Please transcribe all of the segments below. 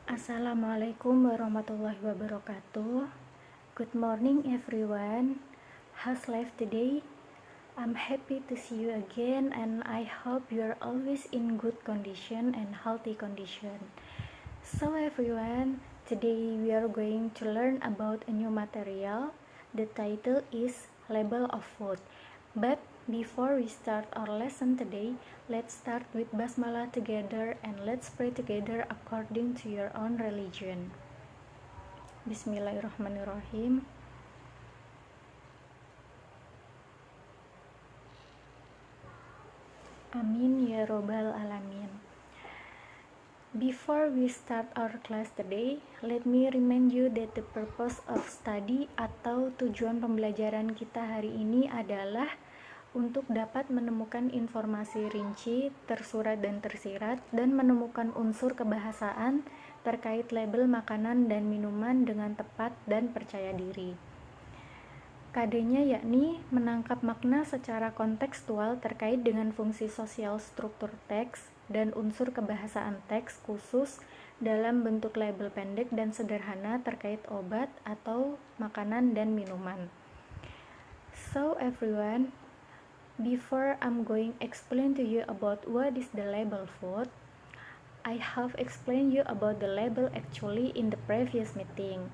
Assalamualaikum warahmatullahi wabarakatuh. Good morning everyone. How's life today? I'm happy to see you again and I hope you're always in good condition and healthy condition. So everyone, today we are going to learn about a new material. The title is Label of Food. But before we start our lesson today, let's start with Basmalah together and let's pray together according to your own religion. Bismillahirrahmanirrahim. Amin ya robbal alamin. Before we start our class today, let me remind you that the purpose of study atau tujuan pembelajaran kita hari ini adalah untuk dapat menemukan informasi rinci, tersurat dan tersirat, dan menemukan unsur kebahasaan terkait label makanan dan minuman dengan tepat dan percaya diri. KD-nya yakni menangkap makna secara kontekstual terkait dengan fungsi sosial struktur teks dan unsur kebahasaan teks khusus dalam bentuk label pendek dan sederhana terkait obat atau makanan dan minuman. So everyone, before I'm going explain to you about what is the label food, I have explained you about the label actually in the previous meeting.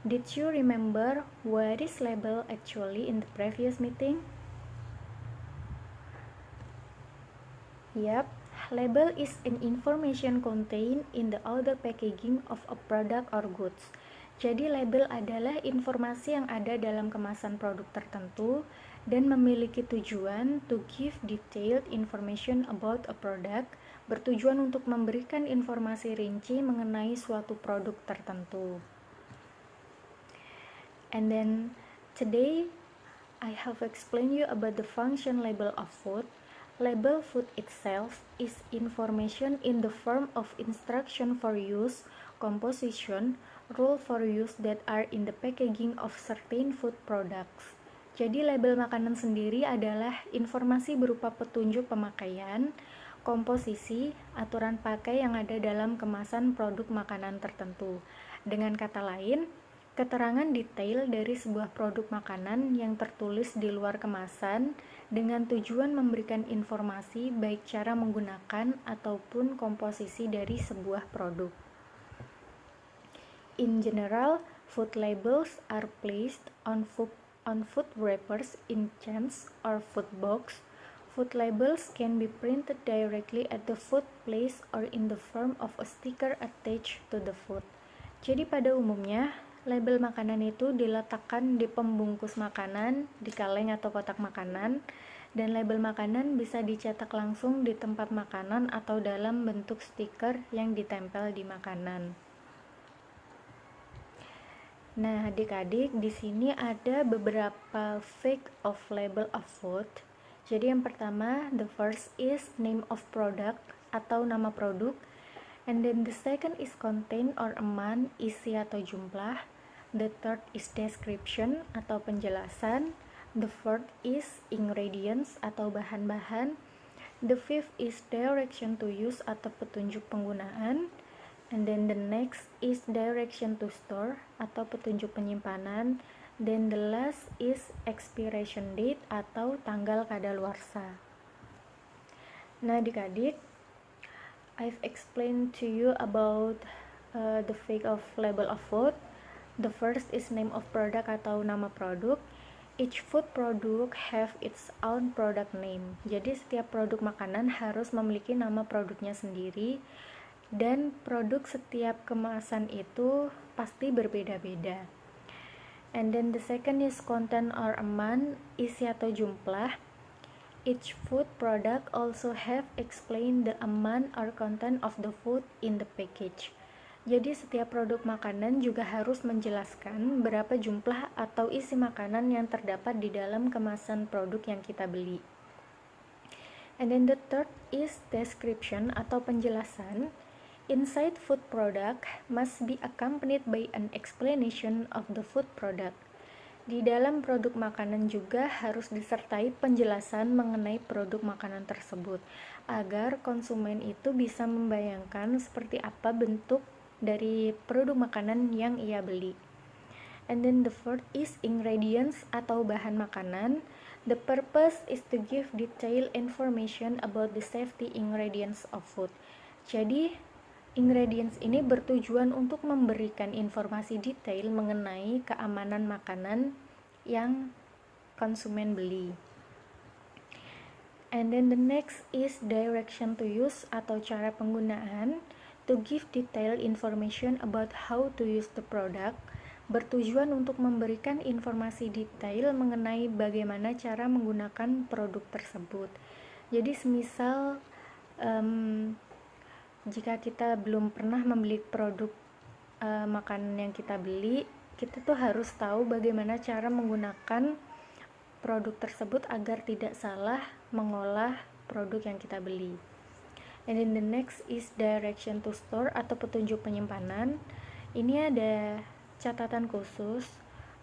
Did you remember what is label actually in the previous meeting? Yep, label is an information contained in the outer packaging of a product or goods. Jadi label adalah informasi yang ada dalam kemasan produk tertentu dan memiliki tujuan to give detailed information about a product, bertujuan untuk memberikan informasi rinci mengenai suatu produk tertentu. And then today I have explained you about the function label of food. Label food itself is information in the form of instruction for use, composition, rule for use that are in the packaging of certain food products. Jadi label makanan sendiri adalah informasi berupa petunjuk pemakaian, komposisi, aturan pakai yang ada dalam kemasan produk makanan tertentu. Dengan kata lain, keterangan detail dari sebuah produk makanan yang tertulis di luar kemasan dengan tujuan memberikan informasi baik cara menggunakan ataupun komposisi dari sebuah produk. In general, food labels are placed on food wrappers in cans or food box. Food labels can be printed directly at the food place or in the form of a sticker attached to the food. Jadi pada umumnya, label makanan itu diletakkan di pembungkus makanan, di kaleng atau kotak makanan, dan label makanan bisa dicetak langsung di tempat makanan atau dalam bentuk stiker yang ditempel di makanan. Nah, adik-adik, di sini ada beberapa fact of label of food. Jadi yang pertama, the first is name of product atau nama produk. And then the second is content or amount, isi atau jumlah. The third is description atau penjelasan. The fourth is ingredients atau bahan-bahan. The fifth is direction to use atau petunjuk penggunaan. And then the next is direction to store atau petunjuk penyimpanan. Then the last is expiration date atau tanggal kadaluarsa. Nah, adik-adik, I've explained to you about the fact of label of food. The first is name of product atau nama produk. Each food product have its own product name. Jadi setiap produk makanan harus memiliki nama produknya sendiri dan produk setiap kemasan itu pasti berbeda-beda. And then the second is content or amount, isi atau jumlah. Each food product also have explained the amount or content of the food in the package. Jadi setiap produk makanan juga harus menjelaskan berapa jumlah atau isi makanan yang terdapat di dalam kemasan produk yang kita beli. And then the third is description atau penjelasan. Inside food product must be accompanied by an explanation of the food product. Di dalam produk makanan juga harus disertai penjelasan mengenai produk makanan tersebut agar konsumen itu bisa membayangkan seperti apa bentuk dari produk makanan yang ia beli. And then the fourth is ingredients atau bahan makanan. The purpose is to give detailed information about the safety ingredients of food. Jadi ingredients ini bertujuan untuk memberikan informasi detail mengenai keamanan makanan yang konsumen beli. And then the next is direction to use atau cara penggunaan. To give detailed information about how to use the product, bertujuan untuk memberikan informasi detail mengenai bagaimana cara menggunakan produk tersebut. Jadi semisal jika kita belum pernah membeli produk makanan yang kita beli, kita tuh harus tahu bagaimana cara menggunakan produk tersebut agar tidak salah mengolah produk yang kita beli. And then the next is direction to store atau petunjuk penyimpanan. Ini ada catatan khusus.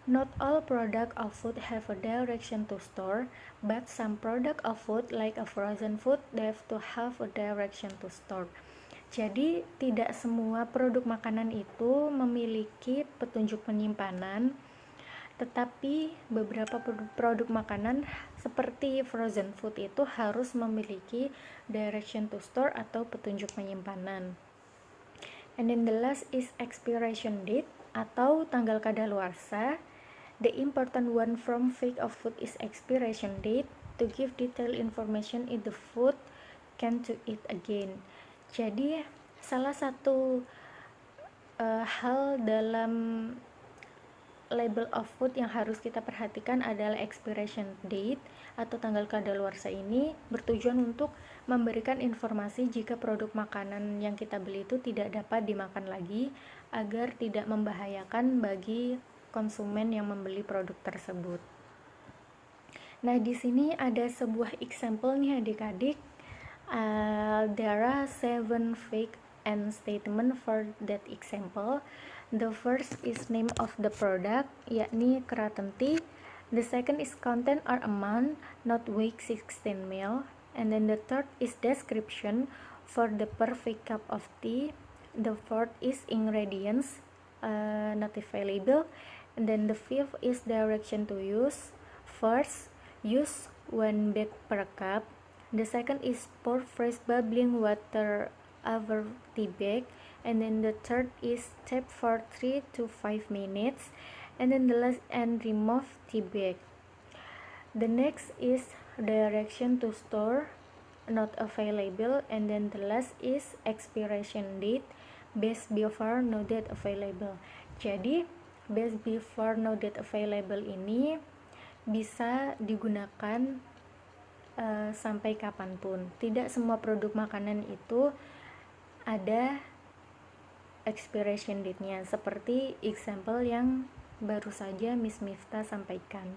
Not all product of food have a direction to store, but some product of food like a frozen food they have to have a direction to store. Jadi tidak semua produk makanan itu memiliki petunjuk penyimpanan, tetapi beberapa produk makanan seperti frozen food itu harus memiliki direction to store atau petunjuk penyimpanan. And then the last is expiration date atau tanggal kadaluarsa. The important one from fake of food is expiration date, to give detailed information if the food can to eat again. Jadi salah satu hal dalam label of food yang harus kita perhatikan adalah expiration date atau tanggal kadaluarsa. Ini bertujuan untuk memberikan informasi jika produk makanan yang kita beli itu tidak dapat dimakan lagi, agar tidak membahayakan bagi konsumen yang membeli produk tersebut. Nah, di sini ada sebuah example nih adik-adik. There are 7 fake and statement for that example. The first is name of the product, yakni keraton tea. The second is content or amount, not weight 16 ml. And then the third is description for the perfect cup of tea. The fourth is ingredients, not available. And then the fifth is direction to use. First, use 1 bag per cup. The second is pour fresh bubbling water over tea bag. And then the third is tap for 3 to 5 minutes. And then the last, and remove tea bag. The next is direction to store, not available. And then the last is expiration date, best before no date available. Jadi best before no date available ini bisa digunakan sampai kapanpun. Tidak semua produk makanan itu ada expiration date-nya, seperti example yang baru saja Miss Miftah sampaikan.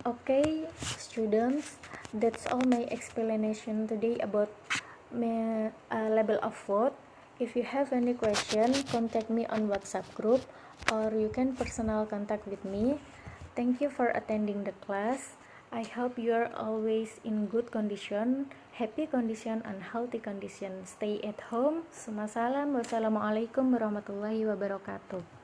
Okay, students, that's all my explanation today about label of food. If you have any question, contact me on WhatsApp group, or you can personal contact with me. Thank you for attending the class. I hope you are always in good condition, happy condition, and healthy condition. Stay at home. Wassalamualaikum warahmatullahi wabarakatuh.